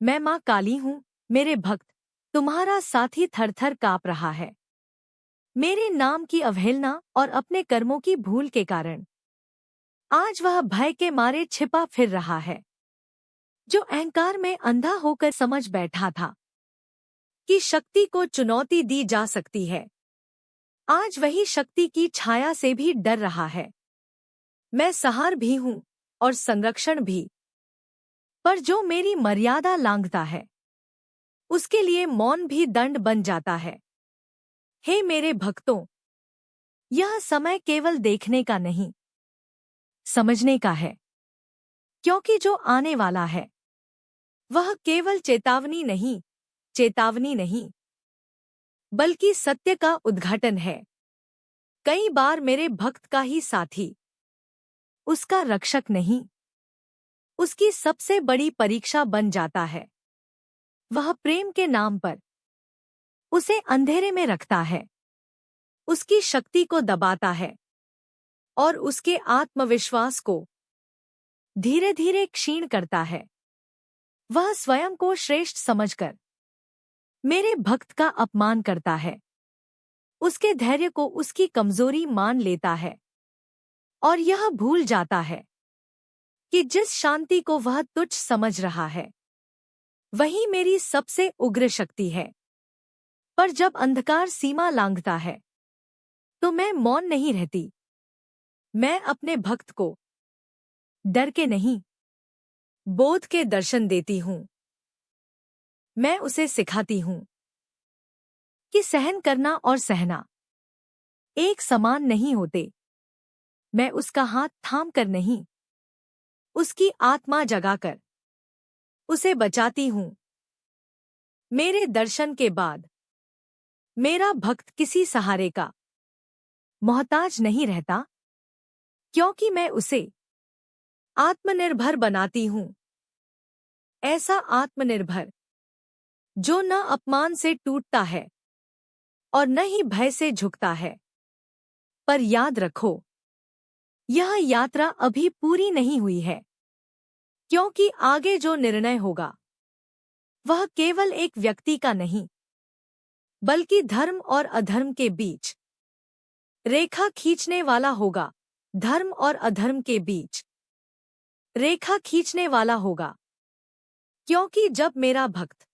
मैं माँ काली हूँ, मेरे भक्त, तुम्हारा साथी थर-थर काँप रहा है। मेरे नाम की अवहेलना और अपने कर्मों की भूल के कारण आज वह भय के मारे छिपा फिर रहा है। जो अहंकार में अंधा होकर समझ बैठा था कि शक्ति को चुनौती दी जा सकती है, आज वही शक्ति की छाया से भी डर रहा है। मैं सहार भी हूँ और संरक्षण भी, पर जो मेरी मर्यादा लांघता है, उसके लिए मौन भी दंड बन जाता है। हे मेरे भक्तों, यह समय केवल देखने का नहीं, समझने का है। क्योंकि जो आने वाला है, वह केवल चेतावनी नहीं, बल्कि सत्य का उद्घाटन है। कई बार मेरे भक्त का ही साथी उसका रक्षक नहीं, उसकी सबसे बड़ी परीक्षा बन जाता है। वह प्रेम के नाम पर उसे अंधेरे में रखता है, उसकी शक्ति को दबाता है और उसके आत्मविश्वास को धीरे धीरे क्षीण करता है। वह स्वयं को श्रेष्ठ समझकर मेरे भक्त का अपमान करता है, उसके धैर्य को उसकी कमजोरी मान लेता है और यह भूल जाता है कि जिस शांति को वह तुच्छ समझ रहा है, वही मेरी सबसे उग्र शक्ति है। पर जब अंधकार सीमा लांघता है, तो मैं मौन नहीं रहती। मैं अपने भक्त को डर के नहीं, बोध के दर्शन देती हूँ। मैं उसे सिखाती हूँ कि सहन करना और सहना एक समान नहीं होते। मैं उसका हाथ थाम कर नहीं, उसकी आत्मा जगाकर उसे बचाती हूँ। मेरे दर्शन के बाद मेरा भक्त किसी सहारे का मोहताज नहीं रहता, क्योंकि मैं उसे आत्मनिर्भर बनाती हूँ। ऐसा आत्मनिर्भर जो न अपमान से टूटता है और न ही भय से झुकता है। पर याद रखो, यह यात्रा अभी पूरी नहीं हुई है, क्योंकि आगे जो निर्णय होगा, वह केवल एक व्यक्ति का नहीं, बल्कि धर्म और अधर्म के बीच रेखा खींचने वाला होगा। धर्म और अधर्म के बीच रेखा खींचने वाला होगा, क्योंकि जब मेरा भक्त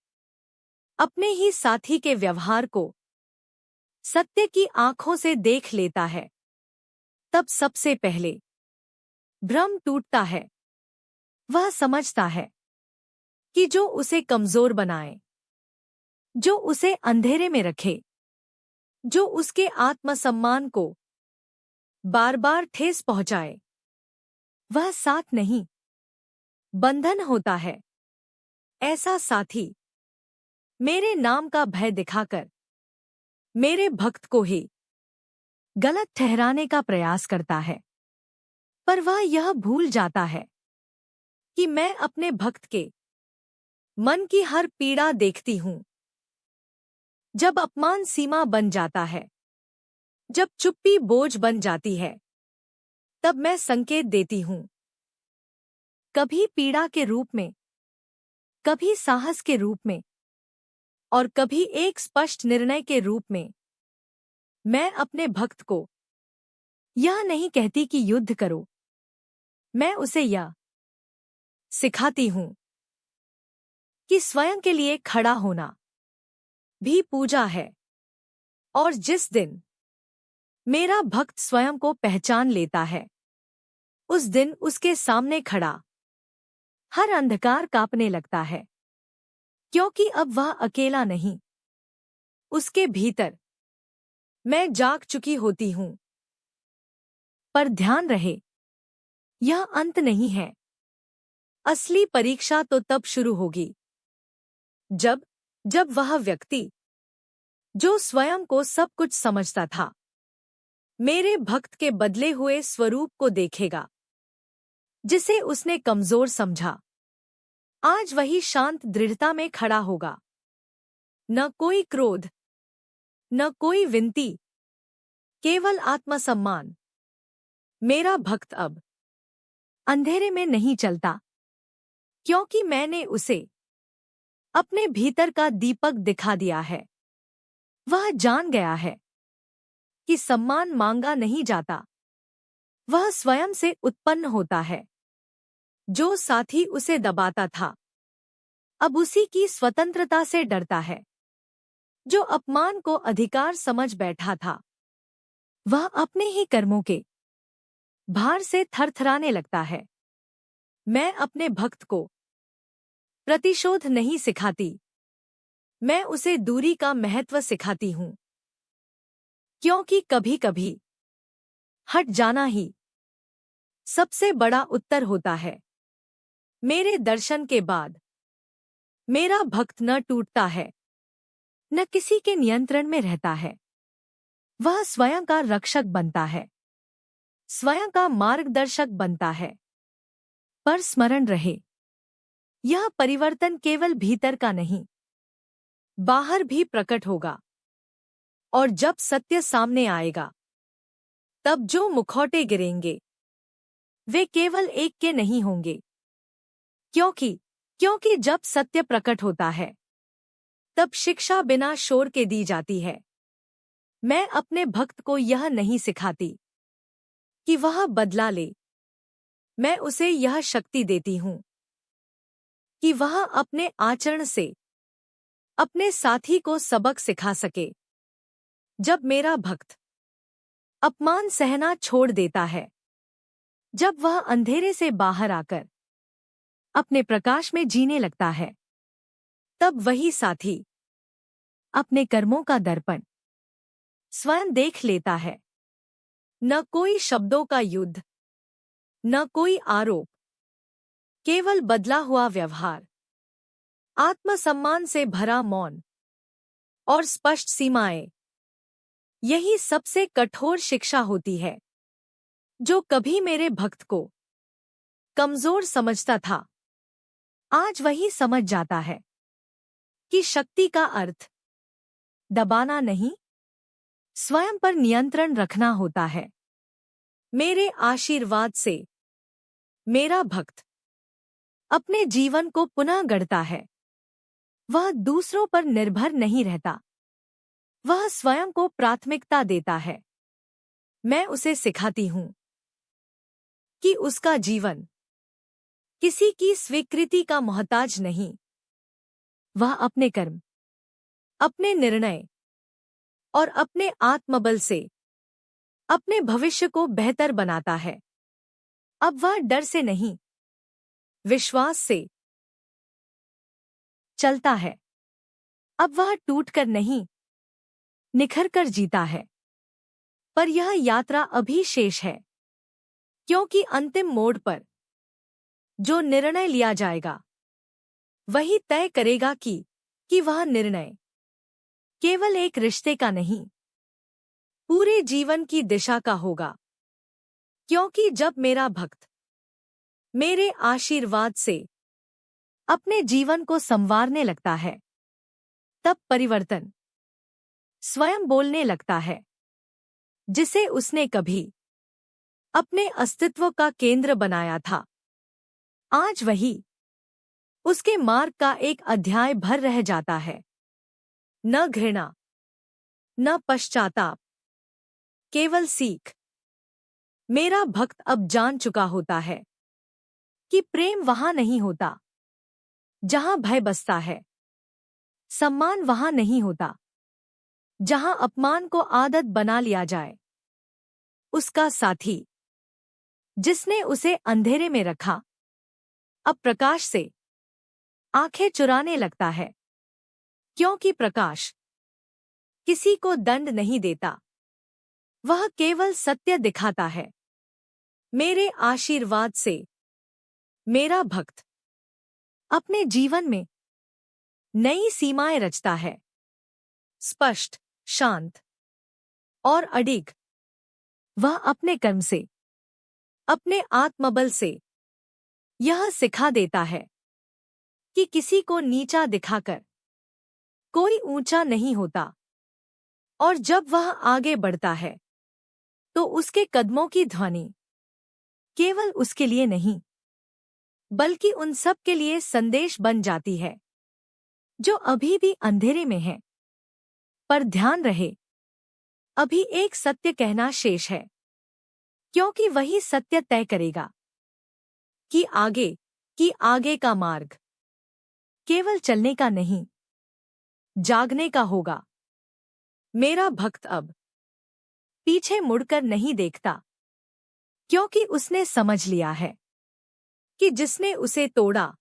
अपने ही साथी के व्यवहार को सत्य की आंखों से देख लेता है, तब सबसे पहले भ्रम टूटता है। वह समझता है कि जो उसे कमजोर बनाए, जो उसे अंधेरे में रखे, जो उसके आत्मसम्मान को बार बार ठेस पहुंचाए, वह साथ नहीं, बंधन होता है। ऐसा साथी मेरे नाम का भय दिखाकर मेरे भक्त को ही गलत ठहराने का प्रयास करता है, पर वह यह भूल जाता है कि मैं अपने भक्त के मन की हर पीड़ा देखती हूँ। जब अपमान सीमा बन जाता है, जब चुप्पी बोझ बन जाती है, तब मैं संकेत देती हूँ। कभी पीड़ा के रूप में, कभी साहस के रूप में और कभी एक स्पष्ट निर्णय के रूप में। मैं अपने भक्त को यह नहीं कहती कि युद्ध करो, मैं उसे यह सिखाती हूँ कि स्वयं के लिए खड़ा होना भी पूजा है। और जिस दिन मेरा भक्त स्वयं को पहचान लेता है, उस दिन उसके सामने खड़ा हर अंधकार कांपने लगता है, क्योंकि अब वह अकेला नहीं, उसके भीतर मैं जाग चुकी होती हूँ। पर ध्यान रहे, यह अंत नहीं है। असली परीक्षा तो तब शुरू होगी जब जब वह व्यक्ति जो स्वयं को सब कुछ समझता था, मेरे भक्त के बदले हुए स्वरूप को देखेगा, जिसे उसने कमजोर समझा। आज वही शांत दृढ़ता में खड़ा होगा। न कोई क्रोध, न कोई विनती, केवल आत्मसम्मान। मेरा भक्त अब अंधेरे में नहीं चलता, क्योंकि मैंने उसे अपने भीतर का दीपक दिखा दिया है। वह जान गया है कि सम्मान मांगा नहीं जाता, वह स्वयं से उत्पन्न होता है। जो साथी उसे दबाता था, अब उसी की स्वतंत्रता से डरता है। जो अपमान को अधिकार समझ बैठा था, वह अपने ही कर्मों के भार से थरथराने लगता है। मैं अपने भक्त को प्रतिशोध नहीं सिखाती, मैं उसे दूरी का महत्व सिखाती हूँ। क्योंकि कभी-कभी हट जाना ही सबसे बड़ा उत्तर होता है। मेरे दर्शन के बाद मेरा भक्त न टूटता है, न किसी के नियंत्रण में रहता है। वह स्वयं का रक्षक बनता है, स्वयं का मार्गदर्शक बनता है। पर स्मरण रहे, यह परिवर्तन केवल भीतर का नहीं, बाहर भी प्रकट होगा। और जब सत्य सामने आएगा, तब जो मुखौटे गिरेंगे, वे केवल एक के नहीं होंगे। क्योंकि जब सत्य प्रकट होता है, तब शिक्षा बिना शोर के दी जाती है। मैं अपने भक्त को यह नहीं सिखाती कि वह बदला ले, मैं उसे यह शक्ति देती हूँ कि वह अपने आचरण से अपने साथी को सबक सिखा सके। जब मेरा भक्त अपमान सहना छोड़ देता है, जब वह अंधेरे से बाहर आकर अपने प्रकाश में जीने लगता है, तब वही साथी अपने कर्मों का दर्पण स्वयं देख लेता है। न कोई शब्दों का युद्ध, न कोई आरोप, केवल बदला हुआ व्यवहार, आत्मसम्मान से भरा मौन और स्पष्ट सीमाएं। यही सबसे कठोर शिक्षा होती है। जो कभी मेरे भक्त को कमजोर समझता था, आज वही समझ जाता है कि शक्ति का अर्थ दबाना नहीं, स्वयं पर नियंत्रण रखना होता है। मेरे आशीर्वाद से मेरा भक्त अपने जीवन को पुनः गढ़ता है। वह दूसरों पर निर्भर नहीं रहता, वह स्वयं को प्राथमिकता देता है। मैं उसे सिखाती हूँ कि उसका जीवन किसी की स्वीकृति का मोहताज नहीं। वह अपने कर्म, अपने निर्णय और अपने आत्मबल से अपने भविष्य को बेहतर बनाता है। अब वह डर से नहीं, विश्वास से चलता है। अब वह टूटकर नहीं, निखरकर जीता है। पर यह यात्रा अभी शेष है, क्योंकि अंतिम मोड़ पर जो निर्णय लिया जाएगा, वही तय करेगा कि वह निर्णय केवल एक रिश्ते का नहीं, पूरे जीवन की दिशा का होगा। क्योंकि जब मेरा भक्त मेरे आशीर्वाद से अपने जीवन को संवारने लगता है, तब परिवर्तन स्वयं बोलने लगता है। जिसे उसने कभी अपने अस्तित्व का केंद्र बनाया था, आज वही उसके मार्ग का एक अध्याय भर रह जाता है। न घृणा, न पश्चाताप, केवल सीख। मेरा भक्त अब जान चुका होता है कि प्रेम वहां नहीं होता जहां भय बसता है, सम्मान वहां नहीं होता जहां अपमान को आदत बना लिया जाए। उसका साथी, जिसने उसे अंधेरे में रखा, अब प्रकाश से आंखें चुराने लगता है। क्योंकि प्रकाश किसी को दंड नहीं देता, वह केवल सत्य दिखाता है। मेरे आशीर्वाद से मेरा भक्त अपने जीवन में नई सीमाएं रचता है, स्पष्ट, शांत और अडिग। वह अपने कर्म से, अपने आत्मबल से यह सिखा देता है कि किसी को नीचा दिखाकर कोई ऊंचा नहीं होता। और जब वह आगे बढ़ता है, तो उसके कदमों की ध्वनि केवल उसके लिए नहीं, बल्कि उन सब के लिए संदेश बन जाती है जो अभी भी अंधेरे में है। पर ध्यान रहे, अभी एक सत्य कहना शेष है, क्योंकि वही सत्य तय करेगा कि आगे का मार्ग केवल चलने का नहीं, जागने का होगा। मेरा भक्त अब पीछे मुड़कर नहीं देखता, क्योंकि उसने समझ लिया है कि जिसने उसे तोड़ा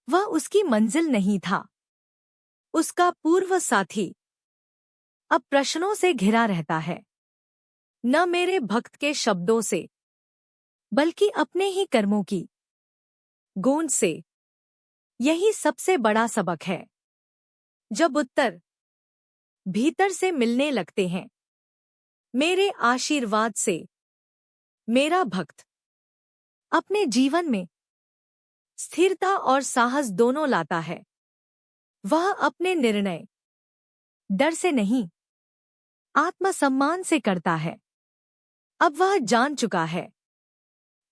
वह उसकी मंजिल नहीं था, उसका पूर्व साथी। अब प्रश्नों से घिरा रहता है, न मेरे भक्त के शब्दों से, बल्कि अपने ही कर्मों की गूंज से। यही सबसे बड़ा सबक है। जब उत्तर भीतर से मिलने लगते हैं, मेरे आशीर्वाद से, मेरा भक्त अपने जीवन में स्थिरता और साहस दोनों लाता है। वह अपने निर्णय डर से नहीं, आत्मसम्मान से करता है। अब वह जान चुका है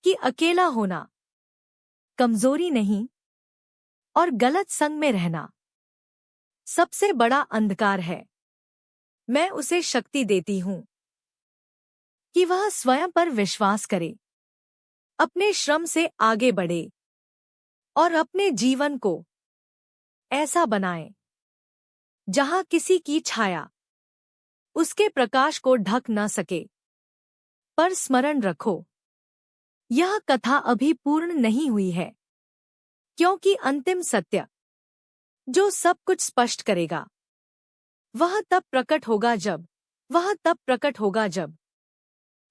कि अकेला होना कमजोरी नहीं, और गलत संग में रहना सबसे बड़ा अंधकार है। मैं उसे शक्ति देती हूँ कि वह स्वयं पर विश्वास करे, अपने श्रम से आगे बढ़े और अपने जीवन को ऐसा बनाए जहां किसी की छाया उसके प्रकाश को ढक न सके। पर स्मरण रखो, यह कथा अभी पूर्ण नहीं हुई है, क्योंकि अंतिम सत्य जो सब कुछ स्पष्ट करेगा वह तब प्रकट होगा जब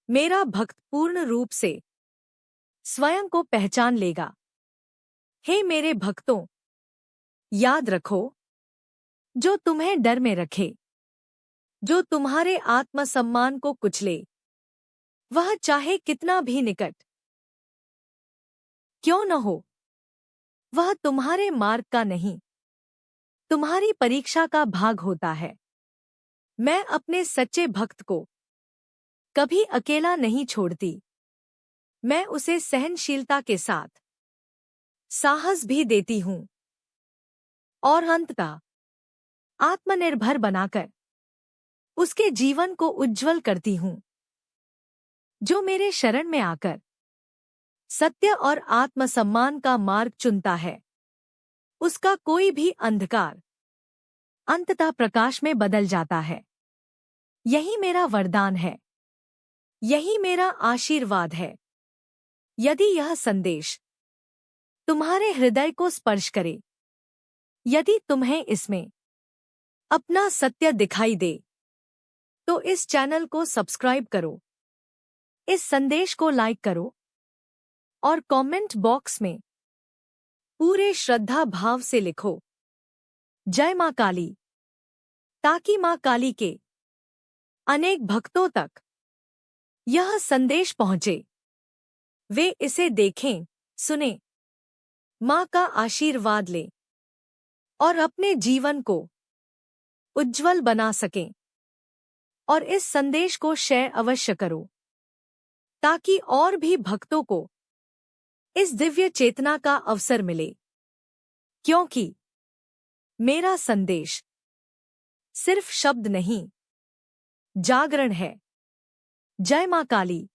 मेरा भक्त पूर्ण रूप से स्वयं को पहचान लेगा। हे मेरे भक्तों, याद रखो, जो तुम्हें डर में रखे, जो तुम्हारे आत्मसम्मान को कुचले, वह चाहे कितना भी निकट क्यों न हो, वह तुम्हारे मार्ग का नहीं, तुम्हारी परीक्षा का भाग होता है। मैं अपने सच्चे भक्त को कभी अकेला नहीं छोड़ती। मैं उसे सहनशीलता के साथ साहस भी देती हूँ और अंततः आत्मनिर्भर बनाकर उसके जीवन को उज्जवल करती हूँ। जो मेरे शरण में आकर सत्य और आत्मसम्मान का मार्ग चुनता है, उसका कोई भी अंधकार अंततः प्रकाश में बदल जाता है। यही मेरा वरदान है, यही मेरा आशीर्वाद है। यदि यह संदेश तुम्हारे हृदय को स्पर्श करे, यदि तुम्हें इसमें अपना सत्य दिखाई दे, तो इस चैनल को सब्सक्राइब करो, इस संदेश को लाइक करो और कमेंट बॉक्स में पूरे श्रद्धा भाव से लिखो, जय मां काली, ताकि मां काली के अनेक भक्तों तक यह संदेश पहुंचे, वे इसे देखें, सुने, मां का आशीर्वाद लें और अपने जीवन को उज्जवल बना सकें। और इस संदेश को शेयर अवश्य करो, ताकि और भी भक्तों को इस दिव्य चेतना का अवसर मिले, क्योंकि मेरा संदेश सिर्फ शब्द नहीं, जागरण है। जय मां काली।